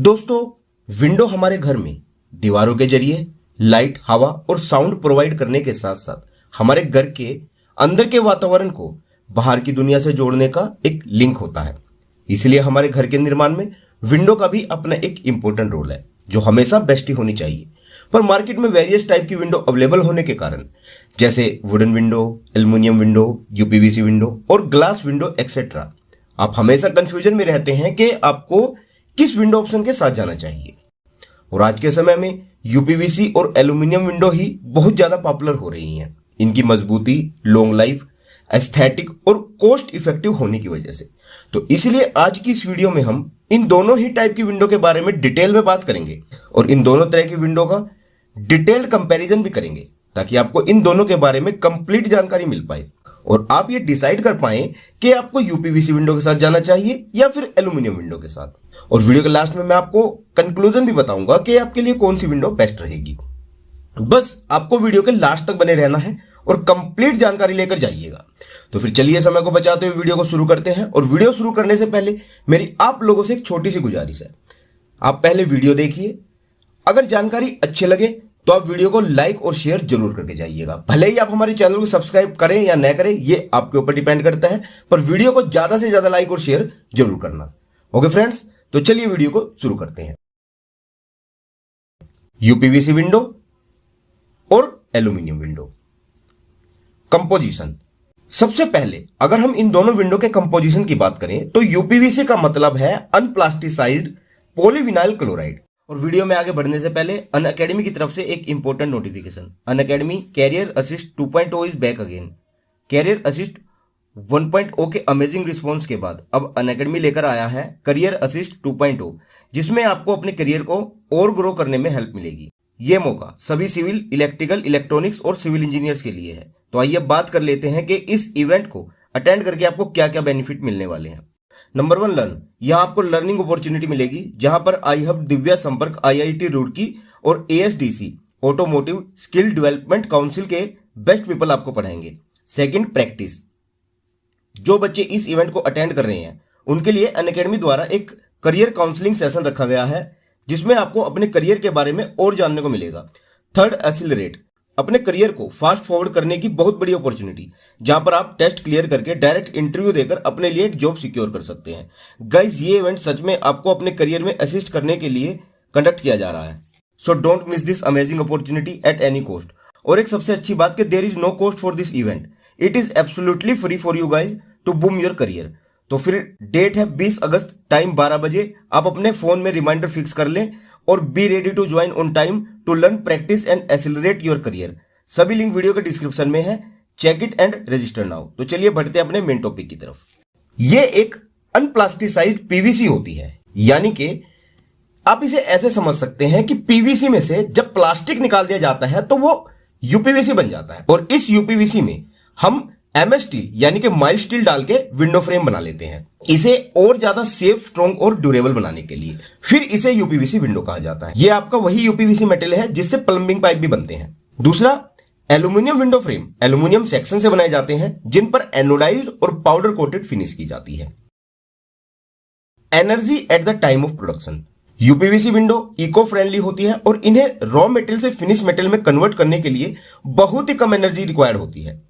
दोस्तों, विंडो हमारे घर में दीवारों के जरिए लाइट, हवा और साउंड प्रोवाइड करने के साथ साथ हमारे घर के अंदर के वातावरण को बाहर की दुनिया से जोड़ने का एक लिंक होता है। इसलिए हमारे घर के निर्माण में विंडो का भी अपना एक इंपॉर्टेंट रोल है, जो हमेशा बेस्ट ही होनी चाहिए। पर मार्केट में वेरियस टाइप की विंडो अवेलेबल होने के कारण, जैसे wooden window, aluminium window, UPVC window और ग्लास विंडो एक्सेट्रा, आप हमेशा कंफ्यूजन में रहते हैं कि आपको किस विंडो ऑप्शन के साथ जाना चाहिए। और आज के समय में यूपीवीसी और एल्युमिनियम विंडो ही बहुत ज्यादा पॉपुलर हो रही हैं, इनकी मजबूती, लॉन्ग लाइफ, एस्थेटिक और कॉस्ट इफेक्टिव होने की वजह से। तो इसलिए आज की इस वीडियो में हम इन दोनों ही टाइप की विंडो के बारे में डिटेल में बात करेंगे और इन दोनों तरह की विंडो का डिटेल्ड कंपैरिजन भी करेंगे, ताकि आपको इन दोनों के बारे में कंप्लीट जानकारी मिल पाए और आप ये डिसाइड कर पाएं कि आपको यूपीवीसी विंडो के साथ जाना चाहिए या फिर एल्युमिनियम विंडो के साथ। और वीडियो के लास्ट में मैं आपको कंक्लूजन भी बताऊंगा कि आपके लिए कौन सी विंडो बेस्ट रहेगी। बस आपको वीडियो के लास्ट तक बने रहना है और कंप्लीट जानकारी लेकर जाइएगा। तो फिर चलिए समय को बचाते हुए वीडियो को शुरू करते हैं। और वीडियो शुरू करने से पहले मेरी आप लोगों से एक छोटी सी गुजारिश है, आप पहले वीडियो देखिए, अगर जानकारी अच्छी लगे तो आप वीडियो को लाइक और शेयर जरूर करके जाइएगा। भले ही आप हमारे चैनल को सब्सक्राइब करें या न करें, ये आपके ऊपर डिपेंड करता है, पर वीडियो को ज्यादा से ज्यादा लाइक और शेयर जरूर करना। ओके फ्रेंड्स, तो चलिए वीडियो को शुरू करते हैं। यूपीवीसी विंडो और एल्युमिनियम विंडो कंपोजिशन। सबसे पहले अगर हम इन दोनों विंडो के कंपोजिशन की बात करें तो यूपीवीसी का मतलब है अनप्लास्टिसाइज्ड पॉलीविनाइल क्लोराइड। और वीडियो में आगे बढ़ने से पहले अनअकैडमी की तरफ से एक important notification, Unacademy career assist 2.0 is back again. Career assist 1.0 के अमेजिंग रिस्पॉन्स के बाद अब अनअकैडमी लेकर आया है करियर असिस्ट 2.0, जिसमें आपको अपने करियर को और ग्रो करने में हेल्प मिलेगी। यह मौका सभी सिविल, इलेक्ट्रिकल, इलेक्ट्रॉनिक्स और सिविल इंजीनियर्स के लिए है। तो आइए बात कर लेते हैं कि इस इवेंट को अटेंड करके आपको क्या क्या बेनिफिट मिलने वाले हैं। Number 1, learn. यहां आपको लर्निंग अपॉर्चुनिटी मिलेगी, जहां पर आई हब दिव्या संपर्क, आईआईटी रुड़की और ASDC automotive skill development council के बेस्ट पीपल आपको पढ़ाएंगे। Second, practice. जो बच्चे इस इवेंट को अटेंड कर रहे हैं उनके लिए अनअकैडमी द्वारा एक करियर काउंसलिंग सेशन रखा गया है, जिसमें आपको अपने करियर के बारे में और जानने को मिलेगा। Third, accelerate. अपने करियर को फास्ट फॉरवर्ड करने की बहुत बड़ी अपॉर्चुनिटी, जहां पर आप टेस्ट क्लियर करके डायरेक्ट इंटरव्यू देकर अपने लिए एक जॉब सिक्योर कर सकते हैं। गाइज, ये इवेंट सच में आपको अपने करियर में असिस्ट करने के लिए कंडक्ट किया जा रहा है। So don't miss this amazing opportunity at any cost. और एक सबसे अच्छी बात कि there is no cost for this event, it is absolutely free for you guys to boom your career. तो फिर डेट है 20 अगस्त, टाइम 12 बजे। आप अपने फोन में रिमाइंडर फिक्स कर लें और be ready to join on time to learn, practice and accelerate your career. सभी लिंक वीडियो के डिस्क्रिप्शन में है, check it and register now. तो चलिए बढ़ते हैं अपने मेन टॉपिक की तरफ। ये एक अनप्लास्टिसाइज्ड पीवीसी होती है, यानी कि आप इसे ऐसे समझ सकते हैं कि पीवीसी में से जब प्लास्टिक निकाल दिया जाता है तो वो यूपीवीसी बन जाता है। और इस यूपीवीसी में हम एमएस स्टील यानी कि माइल्ड स्टील डाल के विंडो फ्रेम बना लेते हैं, इसे और ज्यादा सेफ, स्ट्रॉन्ग और ड्यूरेबल बनाने के लिए। फिर इसे यूपीवीसी विंडो कहा जाता है। यह आपका वही यूपीवीसी मेटेरियल है जिससे प्लम्बिंग पाइप भी बनते हैं। दूसरा, aluminium window frame aluminium section से बनाए जाते हैं, जिन पर एनोडाइज्ड और पाउडर कोटेड फिनिश की जाती है। Energy at the time of production. UPVC window eco friendly होती है और इन्हें रॉ मेटेरियल से फिनिश मेटेरियल में कन्वर्ट करने के लिए बहुत ही कम एनर्जी रिक्वायर्ड होती है।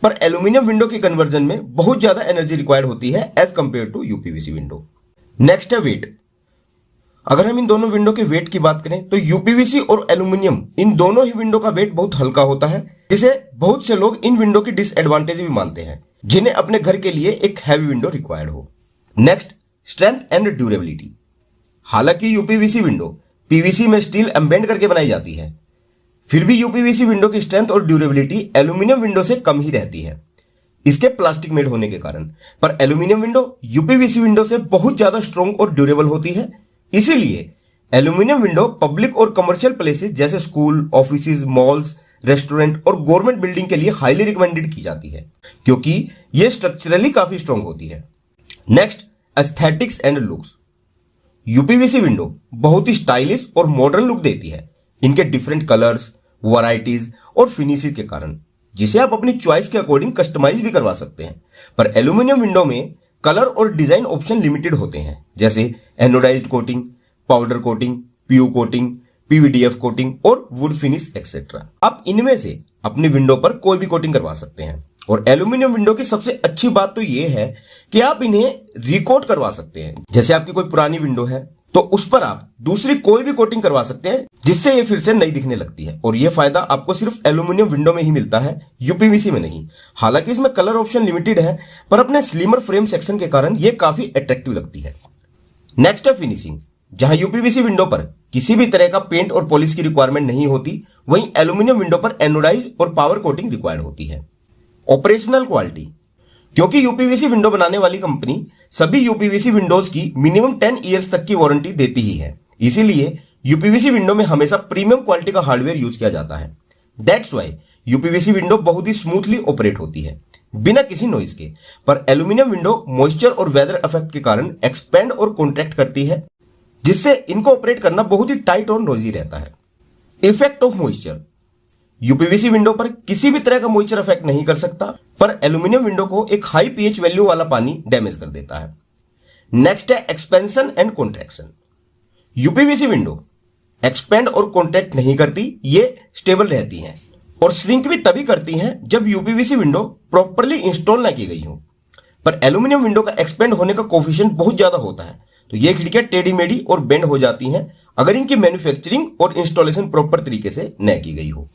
पर एल्युमिनियम विंडो की कन्वर्जन में बहुत ज्यादा एनर्जी रिक्वायर्ड होती है as compare to UPVC window. Next है वेट। अगर हम इन दोनों विंडो के वेट की बात करें तो यूपीवीसी और एल्युमिनियम, इन दोनों ही विंडो का वेट बहुत हल्का होता है, जिसे बहुत से लोग इन विंडो की डिसएडवांटेज भी मानते हैं, जिन्हें अपने घर के लिए एक हैवी विंडो रिक्वायर्ड हो। Next, strength and durability. हालांकि यूपीवीसी विंडो पीवीसी में स्टील एम्बेड करके बनाई जाती है, फिर भी यूपीवीसी विंडो की स्ट्रेंथ और ड्यूरेबिलिटी एल्युमिनियम विंडो से कम ही रहती है, इसके प्लास्टिक मेड होने के कारण। पर एल्युमिनियम विंडो यूपीवीसी विंडो से बहुत ज्यादा स्ट्रॉन्ग और ड्यूरेबल होती है। इसीलिए एल्युमिनियम विंडो पब्लिक और कमर्शियल प्लेसेस जैसे स्कूल, ऑफिसेज, मॉल्स, रेस्टोरेंट और गवर्नमेंट बिल्डिंग के लिए हाईली रिकमेंडेड की जाती है, क्योंकि यह स्ट्रक्चरली काफी स्ट्रॉन्ग होती है। Next, aesthetics and looks. UPVC window बहुत ही स्टाइलिश और मॉडर्न लुक देती है, इनके डिफरेंट कलर्स, वैरायटीज और फिनिशेस के कारण, जिसे आप अपनी चॉइस के अकॉर्डिंग कस्टमाइज भी करवा सकते हैं। पर एल्युमिनियम विंडो में कलर और डिजाइन ऑप्शन लिमिटेड होते हैं, जैसे anodized coating, powder coating, PU coating, PVDF coating और वुड फिनिश एक्सेट्रा। आप इनमें से अपनी विंडो पर कोई भी कोटिंग करवा सकते हैं। और एल्यूमिनियम विंडो की सबसे अच्छी बात तो यह है कि आप इन्हें रिकोट करवा सकते हैं। जैसे आपकी कोई पुरानी विंडो है तो उस पर आप दूसरी कोई भी कोटिंग करवा सकते हैं, जिससे ये फिर से नई दिखने लगती है। और यह फायदा आपको सिर्फ एल्यूमिनियम विंडो में ही मिलता है, यूपीवीसी में नहीं। हालांकि इसमें कलर ऑप्शन लिमिटेड है, पर अपने स्लिमर फ्रेम सेक्शन के कारण यह काफी अट्रैक्टिव लगती है। नेक्स्ट है फिनिशिंग। जहां यूपीवीसी विंडो पर किसी भी तरह का पेंट और पॉलिश की रिक्वायरमेंट नहीं होती, वहीं एल्यूमिनियम विंडो पर एनोडाइज और पावर कोटिंग रिक्वायर्ड होती है। Operational quality. क्योंकि यूपीवीसी विंडो बनाने वाली कंपनी सभी यूपीवीसी विंडोज की मिनिमम 10 इयर्स तक की वारंटी देती ही है, इसीलिए यूपीवीसी विंडो में हमेशा प्रीमियम क्वालिटी का हार्डवेयर यूज किया जाता है। दैट्स वाई यूपीवीसी विंडो बहुत ही स्मूथली ऑपरेट होती है बिना किसी नॉइज के। पर एल्यूमिनियम विंडो मॉइस्चर और वेदर इफेक्ट के कारण एक्सपेंड और कॉन्ट्रैक्ट करती है, जिससे इनको ऑपरेट करना बहुत ही टाइट और नॉइजी रहता है। Effect of moisture. UPVC window पर किसी भी तरह का मॉइस्चर इफेक्ट नहीं कर सकता, पर एल्यूमिनियम विंडो को एक हाई पीएच वैल्यू वाला पानी डैमेज कर देता है। नेक्स्ट है expansion and contraction. UPVC window expand और कॉन्ट्रैक्ट नहीं करती, ये स्टेबल रहती हैं और श्रिंक भी तभी करती हैं जब यूपीवीसी विंडो प्रॉपरली इंस्टॉल ना की गई हो। पर एल्यूमिनियम विंडो का एक्सपेंड होने का कोफिशिएंट बहुत ज्यादा होता है, तो ये खिड़कियां टेढ़ी मेढ़ी और बेंड हो जाती हैं अगर इनकी मैन्युफैक्चरिंग और इंस्टॉलेशन प्रॉपर तरीके से न की गई हो।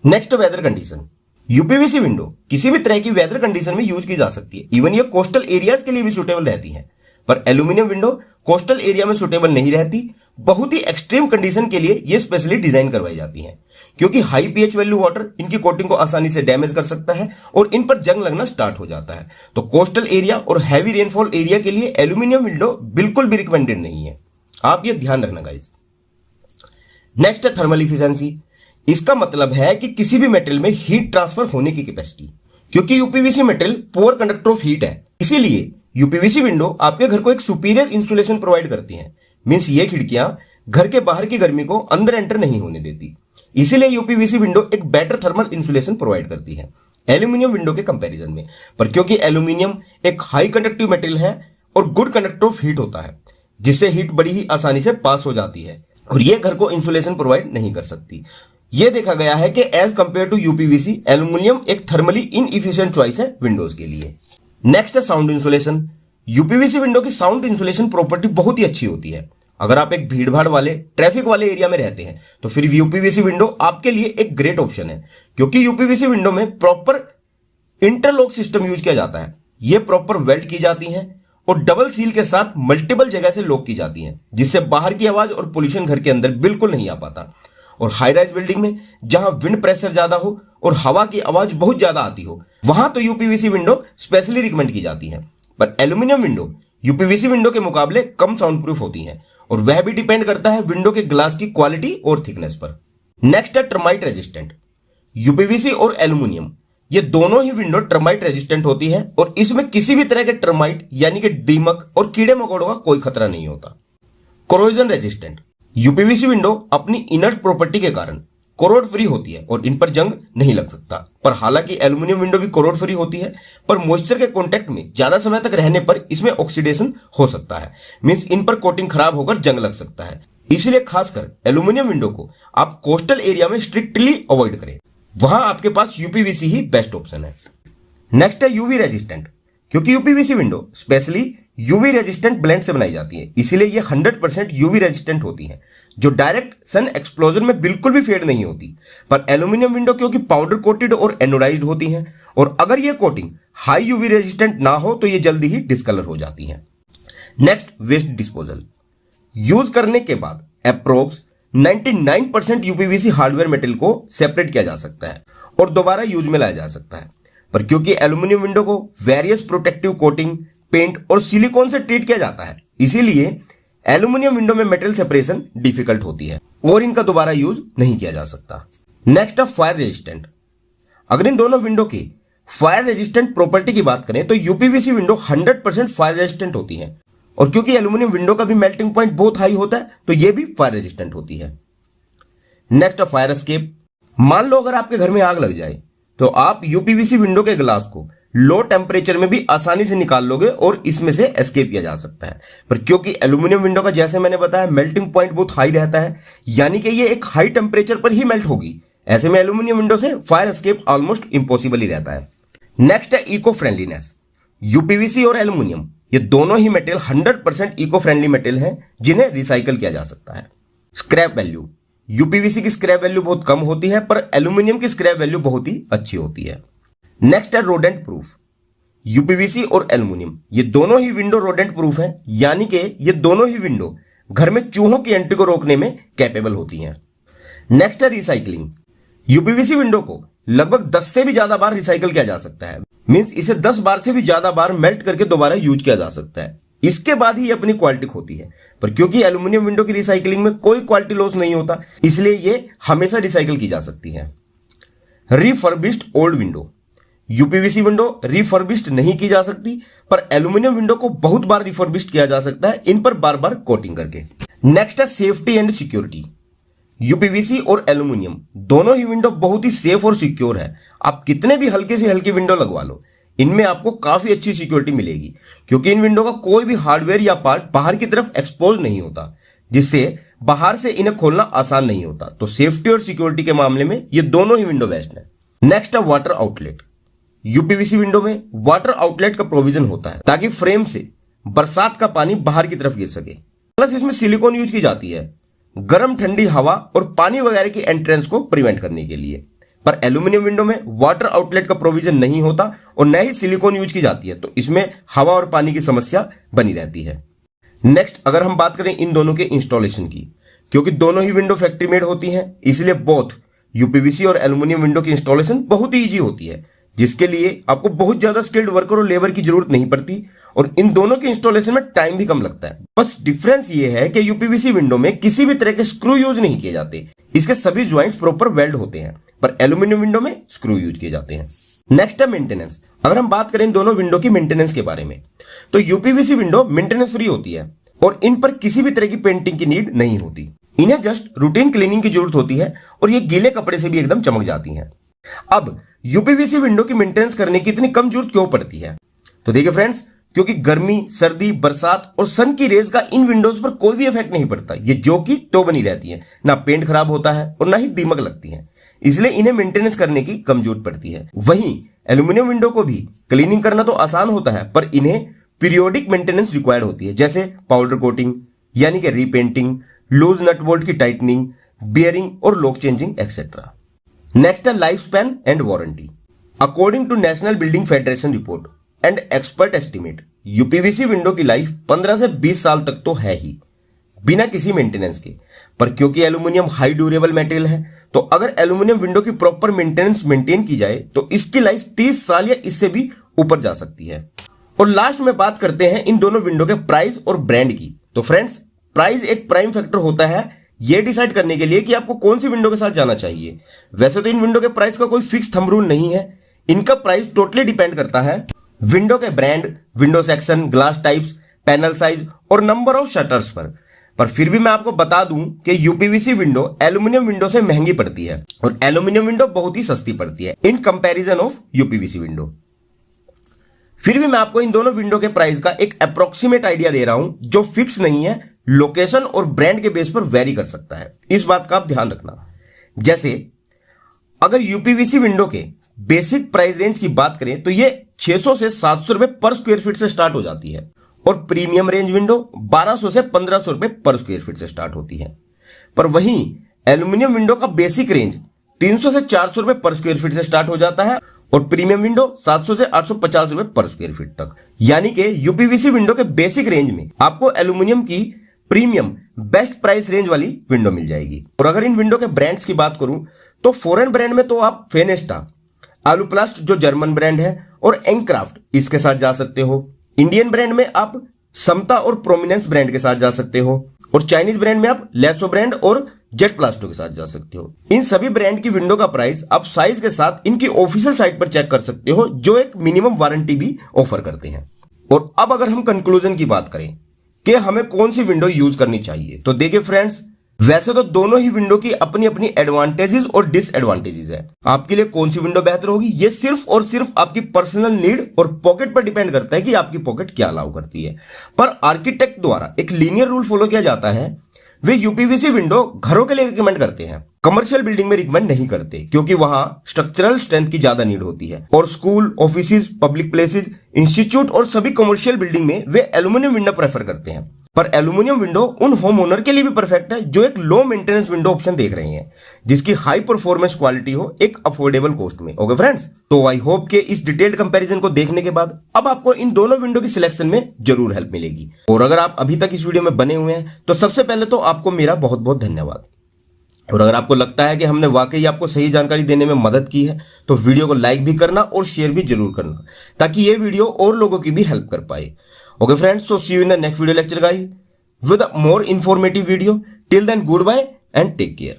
Next, weather condition. UPVC window किसी भी तरह की वेदर कंडीशन में यूज की जा सकती है, इवन ये कोस्टल एरियाज के लिए भी सुटेबल रहती है। पर एल्यूमिनियम विंडो कोस्टल एरिया में सुटेबल नहीं रहती। बहुत ही एक्सट्रीम कंडीशन के लिए ये स्पेशली डिजाइन करवाई जाती हैं, क्योंकि हाई पीएच वैल्यू वाटर इनकी कोटिंग को आसानी से डैमेज कर सकता है और इन पर जंग लगना स्टार्ट हो जाता है। तो कोस्टल एरिया और हैवी रेनफॉल एरिया के लिए एल्यूमिनियम विंडो बिल्कुल भी रिकमेंडेड नहीं है, आप ये ध्यान रखना गाइज। नेक्स्ट है थर्मल इफिशिएंसी। इसका मतलब है कि किसी भी मेटेरियल में हीट ट्रांसफर होने की कैपेसिटी। क्योंकि UPVC material poor conductor of heat है, इसीलिए यूपीवीसी विंडो आपके घर को एक सुपीरियर इंसुलेशन प्रोवाइड करती है। मींस ये खिड़कियां घर के बाहर की गर्मी को अंदर एंटर नहीं होने देती, इसीलिए यूपीवीसी विंडो एक बेटर थर्मल इंसुलेशन प्रोवाइड करती है एल्यूमिनियम विंडो के कंपैरिजन में। पर क्योंकि एल्यूमिनियम एक हाई कंडक्टिव मटेरियल है और गुड कंडक्टर ऑफ हीट होता है, जिससे हीट बड़ी ही आसानी से पास हो जाती है और यह घर को इंसुलेशन प्रोवाइड नहीं कर सकती। यह देखा गया है कि as compare to UPVC, aluminium एक थर्मली इनएफिशिएंट चॉइस है विंडोज के लिए। नेक्स्ट है साउंड इंसुलेशन। यूपीवीसी विंडो की साउंड इंसुलेशन प्रॉपर्टी बहुत ही अच्छी होती है। अगर आप एक भीड़भाड़ वाले ट्रैफिक वाले एरिया में रहते हैं तो फिर यूपीवीसी विंडो आपके लिए एक ग्रेट ऑप्शन है, क्योंकि यूपीवीसी विंडो में प्रॉपर इंटरलॉक सिस्टम यूज किया जाता है। ये प्रॉपर वेल्ड की जाती हैं और डबल सील के साथ मल्टीपल जगह से लॉक की जाती हैं, जिससे बाहर की आवाज और पोल्यूशन घर के अंदर बिल्कुल नहीं आ पाता। और हाई राइज बिल्डिंग में जहां विंड प्रेशर ज्यादा हो और हवा की आवाज बहुत ज्यादा आती हो, वहां तो यूपीवीसी विंडो स्पेशली रिकमेंड की जाती है। पर एल्यूमिनियम विंडो यूपीवीसी विंडो के मुकाबले कम साउंड प्रूफ होती हैं, और वह भी डिपेंड करता है विंडो के ग्लास की क्वालिटी और थिकनेस पर। नेक्स्ट है टर्माइट रेजिस्टेंट। यूपीवीसी और एल्यूमिनियम ये दोनों ही विंडो टर्माइट रेजिस्टेंट होती है और इसमें किसी भी तरह के टर्माइट यानी कि दीमक और कीड़े मकोड़ों का कोई खतरा नहीं होता। Corrosion resistant. यूपीवीसी विंडो अपनी इनर्ट प्रॉपर्टी के कारण कोरोड फ्री होती है और इन पर जंग नहीं लग सकता। पर हालांकि एल्यूमिनियम विंडो भी कोरोड फ्री होती है, पर मॉइस्चर के कांटेक्ट में ज्यादा समय तक रहने पर इसमें ऑक्सीडेशन हो सकता है। मींस इन पर कोटिंग खराब होकर जंग लग सकता है। इसलिए खासकर एल्यूमिनियम विंडो को आप कोस्टल एरिया में स्ट्रिक्टली अवॉइड करें, वहां आपके पास यूपीवीसी ही बेस्ट ऑप्शन है। नेक्स्ट है यूवी रेजिस्टेंट। क्योंकि UPVC window specially UV resistant blend से बनाई जाती है, इसीलिए ये 100% यूवी रेजिस्टेंट होती हैं, जो डायरेक्ट सन एक्सप्लोजन में बिल्कुल भी फेड नहीं होती। पर एल्यूमिनियम विंडो क्योंकि पाउडर कोटेड और एनोडाइज्ड होती हैं, और अगर ये कोटिंग हाई यूवी रेजिस्टेंट ना हो तो ये जल्दी ही डिस्कलर हो जाती हैं। Next, waste disposal. यूज करने के बाद अप्रोक्स 99% यूपीवीसी हार्डवेयर मेटेरियल को सेपरेट किया जा सकता है और दोबारा यूज में लाया जा सकता है। पर क्योंकि एल्यूमिनियम विंडो को वेरियस प्रोटेक्टिव कोटिंग, पेंट और सिलिकॉन से ट्रीट किया जाता है, इसीलिए एल्यूमिनियम विंडो में मेटल सेपरेशन डिफिकल्ट होती है और इनका दोबारा यूज नहीं किया जा सकता। नेक्स्ट है फायर रेजिस्टेंट। अगर इन दोनों विंडो की फायर रेजिस्टेंट प्रॉपर्टी की बात करें तो यूपीवीसी विंडो 100% फायर रेजिस्टेंट होती है, और क्योंकि एल्यूमिनियम विंडो का भी मेल्टिंग पॉइंट बहुत हाई होता है तो यह भी फायर रेजिस्टेंट होती है। नेक्स्ट है फायर एस्केप। मान लो अगर आपके घर में आग लग जाए तो आप यूपीवीसी विंडो के ग्लास को लो टेम्परेचर में भी आसानी से निकाल लोगे और इसमें से एस्केप किया जा सकता है। पर क्योंकि एल्यूमिनियम विंडो का जैसे मैंने बताया मेल्टिंग पॉइंट बहुत हाई रहता है, यानी कि ये एक हाई टेम्परेचर पर ही मेल्ट होगी। ऐसे में एल्यूमिनियम विंडो से फायर एस्केप ऑलमोस्ट इंपॉसिबल ही रहता है। नेक्स्ट है इको फ्रेंडलीनेस। यूपीवीसी और एल्यूमिनियम ये दोनों ही मेटेरियल 100% इको फ्रेंडली मेटेरियल हैं जिन्हें रिसाइकल किया जा सकता है। स्क्रैप वैल्यू, यूपीवीसी की स्क्रैप वैल्यू बहुत कम होती है पर एल्यूमिनियम की स्क्रैप वैल्यू बहुत ही अच्छी होती है। नेक्स्ट है रोडेंट प्रूफ। यूपीवीसी और एल्यूमिनियम ये दोनों ही विंडो रोडेंट प्रूफ है, यानी कि ये दोनों ही विंडो घर में चूहों की एंट्री को रोकने में कैपेबल होती हैं। नेक्स्ट है रिसाइकलिंग। यूपीवीसी विंडो को लगभग 10 से भी ज्यादा बार रिसाइकल किया जा सकता है, मींस इसे 10 बार से भी ज्यादा बार मेल्ट करके दोबारा यूज किया जा सकता है। इसके बाद ही ये अपनी क्वालिटी खोती है। पर क्योंकि एल्यूमिनियम विंडो की रिसाइकलिंग में कोई क्वालिटी लॉस नहीं होता, इसलिए ये हमेशा रिसाइकल की जा सकती है। Refurbished old window. UPVC window refurbished नहीं की जा सकती, पर एल्यूमिनियम विंडो को बहुत बार रिफर्बिश्ड किया जा सकता है, इन पर बार बार कोटिंग करके। नेक्स्ट है सेफ्टी एंड सिक्योरिटी। यूपीवीसी और एल्यूमिनियम दोनों ही विंडो बहुत ही सेफ और सिक्योर है। आप कितने भी हल्के से हल्की विंडो लगवा लो, इनमें आपको काफी अच्छी सिक्योरिटी मिलेगी, क्योंकि इन विंडो का कोई भी हार्डवेयर या पार्ट बाहर की तरफ एक्सपोज नहीं होता, जिससे बाहर से इन्हें खोलना आसान नहीं होता। तो सेफ्टी और सिक्योरिटी के मामले में ये दोनों ही विंडो बेस्ट है। नेक्स्ट है वाटर आउटलेट। यूपीवीसी विंडो में वाटर आउटलेट का प्रोविजन होता है ताकि फ्रेम से बरसात का पानी बाहर की तरफ गिर सके। प्लस इसमें सिलिकॉन यूज की जाती है गर्म ठंडी हवा और पानी वगैरह की एंट्रेंस को प्रिवेंट करने के लिए। पर एल्यूमिनियम विंडो में वाटर आउटलेट का प्रोविजन नहीं होता और न ही सिलिकॉन यूज की जाती है, तो इसमें हवा और पानी की समस्या बनी रहती है। नेक्स्ट अगर हम बात करें इन दोनों के इंस्टॉलेशन की, क्योंकि दोनों ही विंडो फैक्ट्री मेड होती हैं, इसलिए बोथ यूपीवीसी और एल्यूमिनियम विंडो की इंस्टॉलेशन बहुत ही ईजी होती है, जिसके लिए आपको बहुत ज्यादा स्किल्ड वर्कर और लेबर की जरूरत नहीं पड़ती और इन दोनों के इंस्टॉलेशन में टाइम भी कम लगता है। बस डिफरेंस ये है कि यूपीवीसी विंडो में किसी भी तरह के स्क्रू यूज नहीं किए जाते, इसके सभी ज्वाइंट्स प्रॉपर वेल्ड होते हैं, पर एल्यूमिनियम विंडो में स्क्रू यूज किए जाते हैं। नेक्स्ट है मेंटेनेंस। अगर हम बात करें इन दोनों विंडो की मेंटेनेंस के बारे में, तो यूपीवीसी विंडो मेंटेनेंस फ्री होती है और इन पर किसी भी तरह की पेंटिंग की नीड नहीं होती। इन्हें जस्ट रूटीन क्लीनिंग की जरूरत होती है और ये गीले कपड़े से भी एकदम चमक जाती हैं। अब यूपीवीसी विंडो की मेंटेनेंस करने की इतनी कम जरूरत क्यों पड़ती है? तो देखिए फ्रेंड्स, क्योंकि गर्मी, सर्दी, बरसात और सन की रेज का इन विंडोज पर कोई भी इफेक्ट नहीं पड़ता। ये जो कि तो बनी रहती है, ना पेंट खराब होता है और ना ही दीमक लगती है, इसलिए इन्हें मेंटेनेंस करने की कम जरूरत पड़ती है। वहीं एल्यूमिनियम विंडो को भी क्लीनिंग करना तो आसान होता है, पर इन्हें पीरियोडिक मेंटेनेंस रिक्वायर्ड होती है, जैसे पाउडर कोटिंग यानी कि रीपेंटिंग, लूज नट बोल्ट की टाइटनिंग, बियरिंग और लॉक चेंजिंग एक्सेट्रा। नेक्स्ट है life span and warranty. According to national building federation report and expert estimate, UPVC window की लाइफ 15 से 20 साल तक तो है ही बिना किसी मेंटेनेंस के। पर क्योंकि एल्यूमिनियम हाई ड्यूरेबल मटेरियल है, तो अगर एल्यूमिनियम विंडो की प्रॉपर मेंटेनेंस मेंटेन की जाए तो इसकी लाइफ 30 साल या इससे भी ऊपर जा सकती है। और लास्ट में बात करते हैं इन दोनों विंडो के प्राइस और ब्रांड की। तो फ्रेंड्स, प्राइस एक प्राइम फैक्टर होता है ये डिसाइड करने के लिए कि आपको कौन सी विंडो के साथ जाना चाहिए। वैसे तो इन विंडो के प्राइस का कोई फिक्स थंब रूल नहीं है, इनका प्राइस टोटली डिपेंड करता है विंडो के brand, window section, glass types, panel size और नंबर ऑफ शटर्स पर फिर भी मैं आपको बता दूं कि यूपीवीसी विंडो एल्यूमिनियम विंडो से महंगी पड़ती है और एल्यूमिनियम विंडो बहुत ही सस्ती पड़ती है in comparison of UPVC window. फिर भी मैं आपको इन दोनों विंडो के प्राइस का एक अप्रोक्सीमेट आइडिया दे रहा हूं जो फिक्स नहीं है, लोकेशन और ब्रांड के बेस पर वेरी कर सकता है, इस बात का आप ध्यान रखना। जैसे अगर यूपीवीसी विंडो के बेसिक प्राइस रेंज की बात करें तो ये 600 से 700 रुपए पर स्क्वायर फीट से स्टार्ट हो जाती है और प्रीमियम रेंज विंडो 1200 से 1500 रुपए पर स्क्वायर फीट से स्टार्ट होती है। पर वहीं एल्यूमिनियम विंडो का बेसिक रेंज 300 से 400 रुपए पर स्क्वायर फीट से स्टार्ट हो जाता है और प्रीमियम विंडो 700 से 850 रुपए पर स्क्वायर फीट तक। यानी कि यूपीवीसी विंडो के बेसिक रेंज में आपको एल्यूमिनियम की प्रीमियम बेस्ट प्राइस रेंज वाली विंडो मिल जाएगी। और अगर इन विंडो के ब्रांड्स की बात करूं तो फॉरेन ब्रांड में तो आप फेनेस्टा, आलूप्लास्ट जो जर्मन ब्रांड है और एंक्राफ्ट इसके साथ जा सकते हो। इंडियन ब्रांड में आप समता और प्रोमिनेंस ब्रांड के साथ जा सकते हो और चाइनीज ब्रांड में आप लेसो ब्रांड और जेट प्लास्टो के साथ जा सकते हो। इन सभी ब्रांड की विंडो का प्राइस आप साइज के साथ इनकी ऑफिशियल साइट पर चेक कर सकते हो, जो एक मिनिमम वारंटी भी ऑफर करते हैं। और अब अगर हम कंक्लूजन की बात करें कि हमें कौन सी विंडो यूज करनी चाहिए, तो देखिए फ्रेंड्स, वैसे तो दोनों ही विंडो की अपनी अपनी एडवांटेजेस और डिसएडवांटेजेस है। आपके लिए कौन सी विंडो बेहतर होगी ये सिर्फ और सिर्फ आपकी पर्सनल नीड और पॉकेट पर डिपेंड करता है कि आपकी पॉकेट क्या अलाउ करती है। पर आर्किटेक्ट द्वारा एक लीनियर रूल फॉलो किया जाता है। वे यूपीवीसी विंडो घरों के लिए रिकमेंड करते हैं, कमर्शियल बिल्डिंग में रिकमेंड नहीं करते क्योंकि वहां स्ट्रक्चरल स्ट्रेंथ की ज्यादा नीड होती है। और school, offices, public places, institute और सभी कमर्शियल बिल्डिंग में वे एल्यूमिनियम विंडो प्रेफर करते हैं। पर एल्यूमिनियम विंडो उन होम ओनर के लिए भी परफेक्ट है जो एक लो मेंटेनेंस विंडो ऑप्शन देख रहे हैं, जिसकी हाई परफॉर्मेंस क्वालिटी हो एक अफोर्डेबल कॉस्ट में। ओके फ्रेंड्स, तो आई होप के इस डिटेल्ड कंपैरिजन को देखने के बाद अब आपको इन दोनों विंडो की सिलेक्शन में जरूर हेल्प मिलेगी। और अगर आप अभी तक इस वीडियो में बने हुए हैं तो सबसे पहले तो आपको मेरा बहुत बहुत धन्यवाद। और अगर आपको लगता है कि हमने वाकई आपको सही जानकारी देने में मदद की है तो वीडियो को लाइक भी करना और शेयर भी जरूर करना, ताकि ये वीडियो और लोगों की भी हेल्प कर पाए। Okay friends, so see you in the next video lecture guys with a more informative video. Till then, goodbye and take care.